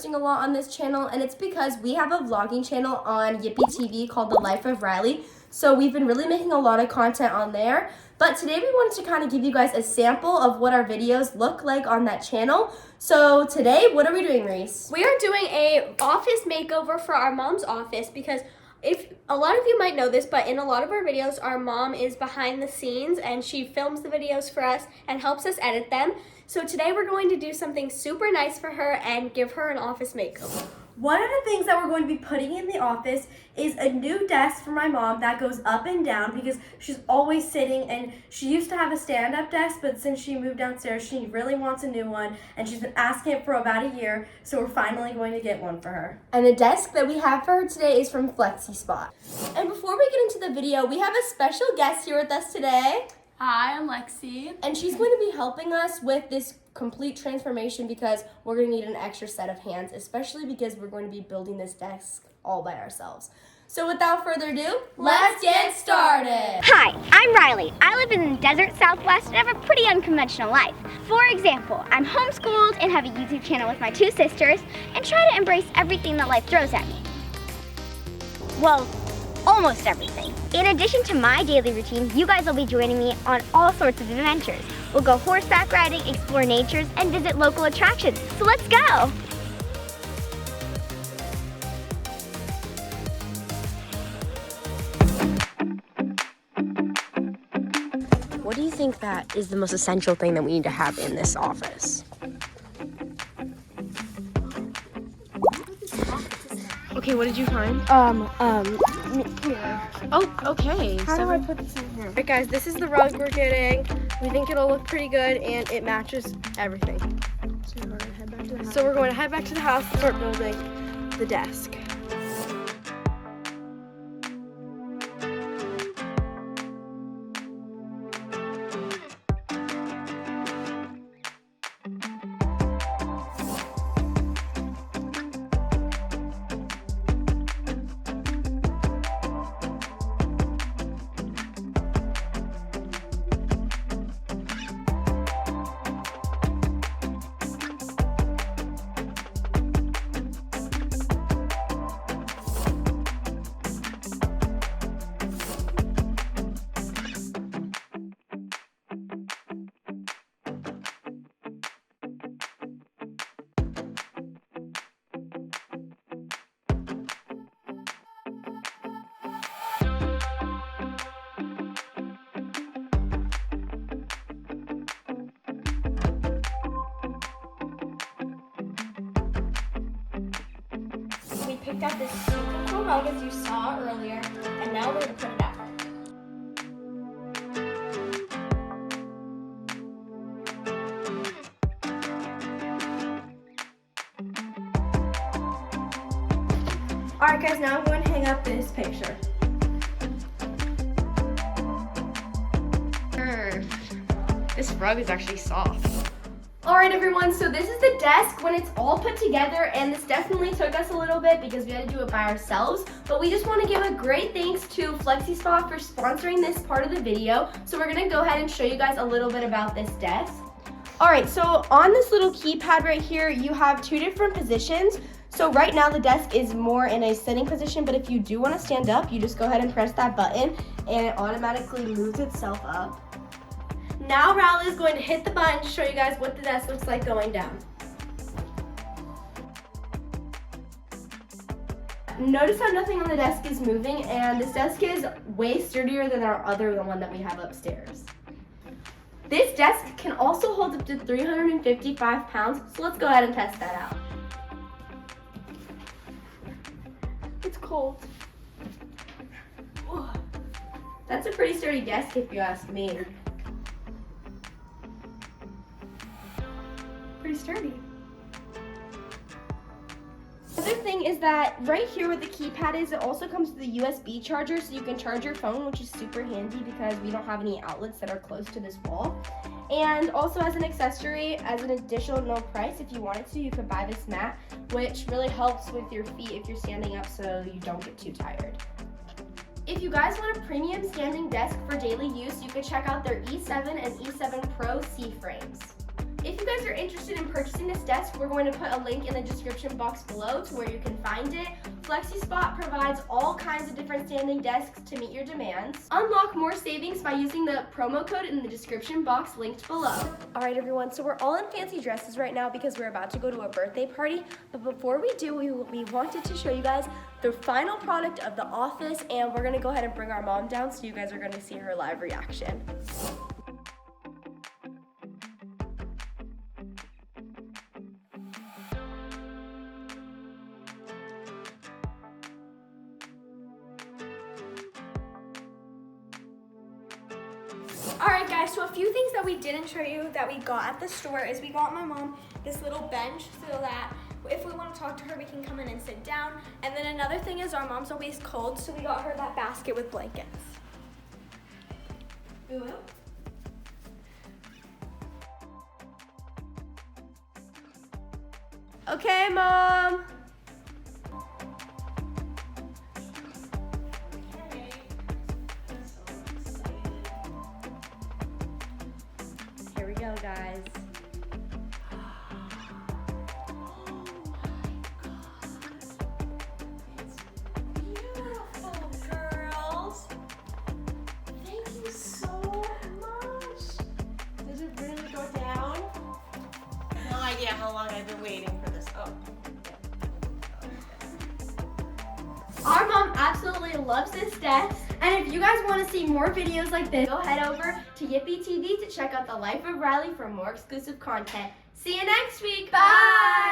posting a lot on this channel, and it's because we have a vlogging channel on Yippee TV called The Life of Riley. So we've been really making a lot of content on there. But today we wanted to kind of give you guys a sample of what our videos look like on that channel. So today, what are we doing, Reese? We are doing a office makeover for our mom's office because if a lot of you might know this, but in a lot of our videos, our mom is behind the scenes and she films the videos for us and helps us edit them. So today we're going to do something super nice for her and give her an office makeover. One of the things that we're going to be putting in the office is a new desk for my mom that goes up and down because she's always sitting, and she used to have a stand-up desk, but since she moved downstairs, she really wants a new one, and she's been asking it for about a year, so we're finally going to get one for her. And the desk that we have for her today is from FlexiSpot. And before we get into the video, we have a special guest here with us today. Hi, I'm Lexi. And she's going to be helping us with this complete transformation because we're going to need an extra set of hands, especially because we're going to be building this desk all by ourselves. So without further ado, let's get started. Hi, I'm Riley. I live in the desert Southwest and have a pretty unconventional life. For example, I'm homeschooled and have a YouTube channel with my two sisters and try to embrace everything that life throws at me. Well, almost everything. In addition to my daily routine, you guys will be joining me on all sorts of adventures. We'll go horseback riding, explore nature, and visit local attractions. So let's go! What do you think that is the most essential thing that we need to have in this office? Okay, what did you find? Oh, okay. How do I put this in here? Alright guys, this is the rug we're getting. We think it'll look pretty good and it matches everything. So we're going to head back to the house and start building the desk. We picked out this super cool rug as you saw earlier, and now we're going to put it up. Alright guys, now I'm going to hang up this picture. This rug is actually soft. Alright everyone, so this is the desk when it's all put together, and this definitely took us a little bit because we had to do it by ourselves, but we just want to give a great thanks to FlexiSpot for sponsoring this part of the video. So we're going to go ahead and show you guys a little bit about this desk. Alright, so on this little keypad right here, you have two different positions. So right now the desk is more in a sitting position, but if you do want to stand up, you just go ahead and press that button and it automatically moves itself up. Now Riley is going to hit the button to show you guys what the desk looks like going down. Notice how nothing on the desk is moving, and this desk is way sturdier than our other one that we have upstairs. This desk can also hold up to 355 pounds, so let's go ahead and test that out. It's cold. Whoa. That's a pretty sturdy desk if you ask me. Pretty sturdy. Other thing is that right here where the keypad is, it also comes with a USB charger, so you can charge your phone, which is super handy because we don't have any outlets that are close to this wall. And also as an accessory, as an additional no price, if you wanted to, you could buy this mat, which really helps with your feet if you're standing up so you don't get too tired. If you guys want a premium standing desk for daily use, you can check out their E7 and E7 Pro C frames. If you guys are interested in purchasing this desk, we're going to put a link in the description box below to where you can find it. FlexiSpot provides all kinds of different standing desks to meet your demands. Unlock more savings by using the promo code in the description box linked below. All right, everyone, so we're all in fancy dresses right now because we're about to go to a birthday party. But before we do, we wanted to show you guys the final product of the office, and we're gonna go ahead and bring our mom down so you guys are gonna see her live reaction. Alright guys, so a few things that we didn't show you that we got at the store is we got my mom this little bench so that if we want to talk to her, we can come in and sit down. And then another thing is our mom's always cold, so we got her that basket with blankets. Ooh. Okay, Mom. Here we go, guys. Beautiful, girls. Thank you so much. Does it really go down? No idea how long I've been waiting for this. Oh. Our mom absolutely loves this desk. And if you guys want to see more videos like this, go head over to Yippee TV to check out the life of Riley for more exclusive content. See you next week. Bye!